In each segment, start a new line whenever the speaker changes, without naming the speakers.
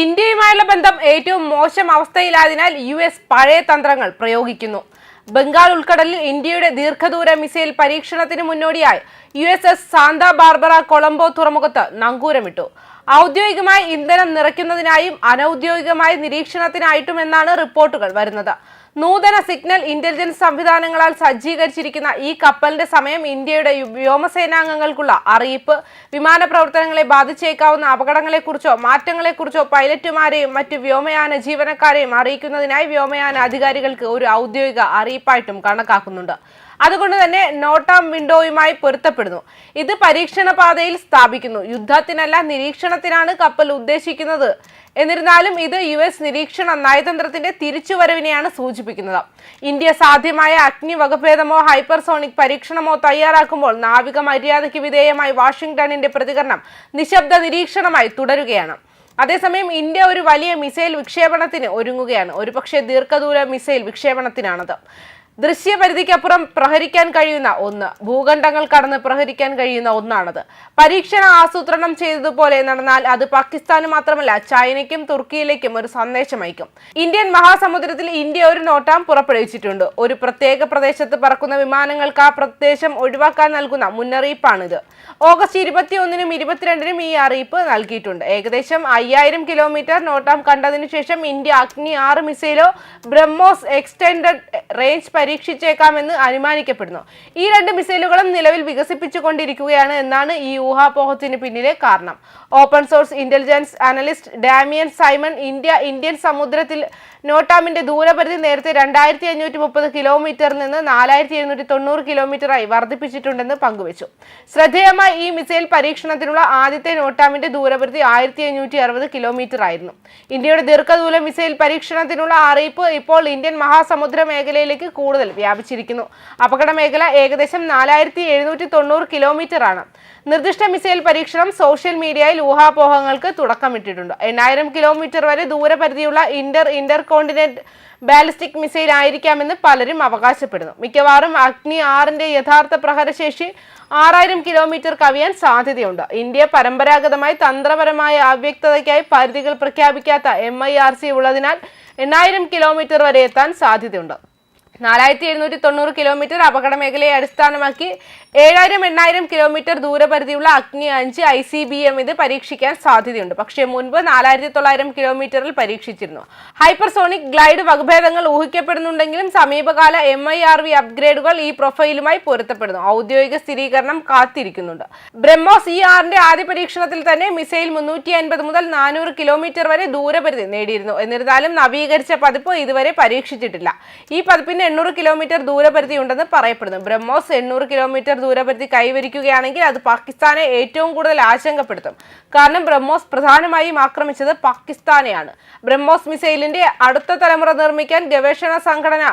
ഇന്ത്യയുമായുള്ള ബന്ധം ഏറ്റവും മോശം അവസ്ഥയിലായതിനാൽ US പഴയ തന്ത്രങ്ങൾ പ്രയോഗിക്കുന്നു. ബംഗാൾ ഉൾക്കടലിൽ ഇന്ത്യയുടെ ദീർഘദൂര മിസൈൽ പരീക്ഷണത്തിന് മുന്നോടിയായി USS സാന്താ ബാർബറ കൊളംബോ തുറമുഖത്ത് നങ്കൂരമിട്ടു. ഔദ്യോഗികമായി ഇന്ധനം നിറയ്ക്കുന്നതിനായും അനൌദ്യോഗികമായി നിരീക്ഷണത്തിനായിട്ടുമെന്നാണ് റിപ്പോർട്ടുകൾ വരുന്നത്. നൂതന സിഗ്നൽ ഇന്റലിജൻസ് സംവിധാനങ്ങളാൽ സജ്ജീകരിച്ചിരിക്കുന്ന ഈ കപ്പലിന്റെ സമയം ഇന്ത്യയുടെ വ്യോമസേനാംഗങ്ങൾക്കുള്ള അറിയിപ്പ്, വിമാന പ്രവർത്തനങ്ങളെ ബാധിച്ചേക്കാവുന്ന അപകടങ്ങളെക്കുറിച്ചോ മാറ്റങ്ങളെക്കുറിച്ചോ പൈലറ്റുമാരെയും മറ്റു വ്യോമയാന ജീവനക്കാരെയും അറിയിക്കുന്നതിനായി വ്യോമയാന അധികാരികൾക്ക് ഒരു ഔദ്യോഗിക അറിയിപ്പായിട്ടും കണക്കാക്കുന്നുണ്ട്. അതുകൊണ്ട് തന്നെ നോട്ടാം വിൻഡോയുമായി പൊരുത്തപ്പെടുന്നു. ഇത് പരീക്ഷണ പാതയിൽ സ്ഥാപിക്കുന്നു. യുദ്ധത്തിനല്ല, നിരീക്ഷണത്തിനാണ് കപ്പൽ ഉദ്ദേശിക്കുന്നത്. എന്നിരുന്നാലും ഇത് US നിരീക്ഷണ നയതന്ത്രത്തിന്റെ തിരിച്ചുവരവിനെയാണ് സൂചിപ്പിക്കുന്നത്. ഇന്ത്യ സാധ്യമായ അഗ്നി വകഭേദമോ ഹൈപ്പർസോണിക് പരീക്ഷണമോ തയ്യാറാക്കുമ്പോൾ നാവിക മര്യാദയ്ക്ക് വിധേയമായി വാഷിംഗ്ടണിന്റെ പ്രതികരണം നിശബ്ദ നിരീക്ഷണമായി തുടരുകയാണ്. അതേസമയം ഇന്ത്യ ഒരു വലിയ മിസൈൽ വിക്ഷേപണത്തിന് ഒരുങ്ങുകയാണ്. ഒരുപക്ഷെ ദീർഘദൂര മിസൈൽ വിക്ഷേപണത്തിനാണത്. ദൃശ്യപരിധിക്കപ്പുറം പ്രഹരിക്കാൻ കഴിയുന്ന ഒന്ന്, ഭൂഖണ്ഡങ്ങൾ കടന്ന് പ്രഹരിക്കാൻ കഴിയുന്ന ഒന്നാണത്. പരീക്ഷണം ആസൂത്രണം ചെയ്തതുപോലെ നടന്നാൽ അത് പാകിസ്ഥാന് മാത്രമല്ല ചൈനയ്ക്കും തുർക്കിയിലേക്കും ഒരു സന്ദേശം അയക്കും. ഇന്ത്യൻ മഹാസമുദ്രത്തിൽ ഇന്ത്യ ഒരു നോട്ടം പുറപ്പെടുവിച്ചിട്ടുണ്ട്. ഒരു പ്രത്യേക പ്രദേശത്ത് പറക്കുന്ന വിമാനങ്ങൾക്ക് ആ പ്രദേശം ഒഴിവാക്കാൻ നൽകുന്ന മുന്നറിയിപ്പാണിത്. ഓഗസ്റ്റ് 21-നും 22-നും ഈ അറിയിപ്പ് നൽകിയിട്ടുണ്ട്. ഏകദേശം 5000 കിലോമീറ്റർ നോട്ടം കണ്ടതിനു ശേഷം ഇന്ത്യ അഗ്നി 6 മിസൈലോ ബ്രഹ്മോസ് എക്സ്റ്റൻഡഡ് റേഞ്ച് പരീക്ഷിച്ചേക്കാമെന്ന് അനുമാനിക്കപ്പെടുന്നു. ഈ 2 മിസൈലുകളും നിലവിൽ വികസിപ്പിച്ചുകൊണ്ടിരിക്കുകയാണ് എന്നാണ് ഈ ഊഹാപോഹത്തിന് പിന്നിലെ കാരണം. Open source intelligence analyst Damien Symon Indian സമുദ്രത്തിൽ നോട്ടാമിന്റെ ദൂരപരിധി നേരത്തെ 2530 കിലോമീറ്ററിൽ നിന്ന് 4790 കിലോമീറ്ററായി വർദ്ധിപ്പിച്ചിട്ടുണ്ടെന്ന് പങ്കുവച്ചു. ശ്രദ്ധേയമായി ഈ മിസൈൽ പരീക്ഷണത്തിനുള്ള ആദ്യത്തെ നോട്ടാമിന്റെ ദൂരപരിധി 1560 കിലോമീറ്റർ ആയിരുന്നു. ഇന്ത്യയുടെ ദീർഘദൂര മിസൈൽ പരീക്ഷണത്തിനുള്ള അറിയിപ്പ് ഇപ്പോൾ ഇന്ത്യൻ മഹാസമുദ്ര മേഖലയിലേക്ക് കൂടുതൽ വ്യാപിച്ചിരിക്കുന്നു. അപകട മേഖല ഏകദേശം 4790 കിലോമീറ്റർ ആണ്. നിർദ്ദിഷ്ട മിസൈൽ പരീക്ഷണം സോഷ്യൽ മീഡിയയിൽ ഊഹാപോഹങ്ങൾക്ക് തുടക്കമിട്ടിട്ടുണ്ട്. 8000 കിലോമീറ്റർ വരെ ദൂരപരിധിയുള്ള ഇന്റർ കോണ്ടിനെന്റ് ബാലിസ്റ്റിക് മിസൈൽ ആയിരിക്കാമെന്ന് പലരും അവകാശപ്പെടുന്നു. മിക്കവാറും അഗ്നി 6ന്റെ യഥാർത്ഥ പ്രഹരശേഷി 6000 കിലോമീറ്റർ കവിയാൻ സാധ്യതയുണ്ട്. ഇന്ത്യ പരമ്പരാഗതമായി തന്ത്രപരമായ അവ്യക്തതയ്ക്കായി പരിധികൾ പ്രഖ്യാപിക്കാത്ത MIRC ഉള്ളതിനാൽ 8000 കിലോമീറ്റർ വരെ എത്താൻ സാധ്യതയുണ്ട്. 4790 കിലോമീറ്റർ അപകട മേഖലയെ അടിസ്ഥാനമാക്കി 7000-8000 കിലോമീറ്റർ ദൂരപരിധിയുള്ള അഗ്നി 5 ICBM ഇത് പരീക്ഷിക്കാൻ സാധ്യതയുണ്ട്. പക്ഷേ മുൻപ് 4900 കിലോമീറ്ററിൽ പരീക്ഷിച്ചിരുന്നു. ഹൈപ്പർസോണിക് ഗ്ലൈഡ് വകഭേദങ്ങൾ ഊഹിക്കപ്പെടുന്നുണ്ടെങ്കിലും സമീപകാല MIRV അപ്ഗ്രേഡുകൾ ഈ പ്രൊഫൈലുമായി പൊരുത്തപ്പെടുന്നു. ഔദ്യോഗിക സ്ഥിരീകരണം കാത്തിരിക്കുന്നുണ്ട്. ബ്രഹ്മോസ് E6ന്റെ ആദ്യ പരീക്ഷണത്തിൽ തന്നെ മിസൈൽ 350 മുതൽ 400 കിലോമീറ്റർ വരെ ദൂരപരിധി നേടിയിരുന്നു. എന്നിരുന്നാലും നവീകരിച്ച പതിപ്പ് ഇതുവരെ പരീക്ഷിച്ചിട്ടില്ല. ഈ പതിപ്പിന് 800 കിലോമീറ്റർ ദൂരപരിധി ഉണ്ടെന്ന് പറയപ്പെടുന്നു. ബ്രഹ്മോസ് 800 കിലോമീറ്റർ ദൂരപരിധി കൈവരിക്കുകയാണെങ്കിൽ അത് പാകിസ്ഥാനെ ഏറ്റവും കൂടുതൽ ആശങ്കപ്പെടുത്തും. കാരണം ബ്രഹ്മോസ് പ്രധാനമായും ആക്രമിച്ചത് പാകിസ്ഥാനെയാണ്. ബ്രഹ്മോസ് മിസൈലിന്റെ അടുത്ത തലമുറ നിർമ്മിക്കാൻ ഗവേഷണ സംഘടന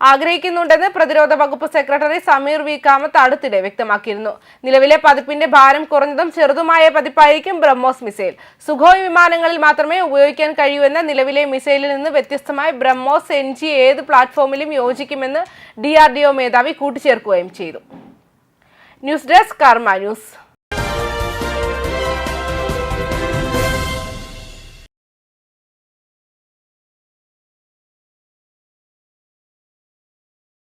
ആഗ്രഹിക്കുന്നുണ്ടെന്ന് പ്രതിരോധ വകുപ്പ് സെക്രട്ടറി സമീർ വി കാമത്ത് അടുത്തിടെ വ്യക്തമാക്കിയിരുന്നു. നിലവിലെ പതിപ്പിന്റെ ഭാരം കുറഞ്ഞതും ചെറുതുമായ പതിപ്പായിരിക്കും ബ്രഹ്മോസ് മിസൈൽ. സുഖോയ് വിമാനങ്ങളിൽ മാത്രമേ ഉപയോഗിക്കാൻ കഴിയൂ എന്ന നിലവിലെ മിസൈലിൽ നിന്ന് വ്യത്യസ്തമായി ബ്രഹ്മോസ് NG ഏത് പ്ലാറ്റ്ഫോമിലും യോജിക്കുമെന്ന് DRDO മേധാവി കൂട്ടിച്ചേർക്കുകയും ചെയ്തു. ന്യൂസ് ഡെസ്ക് കർമ്മ ന്യൂസ്.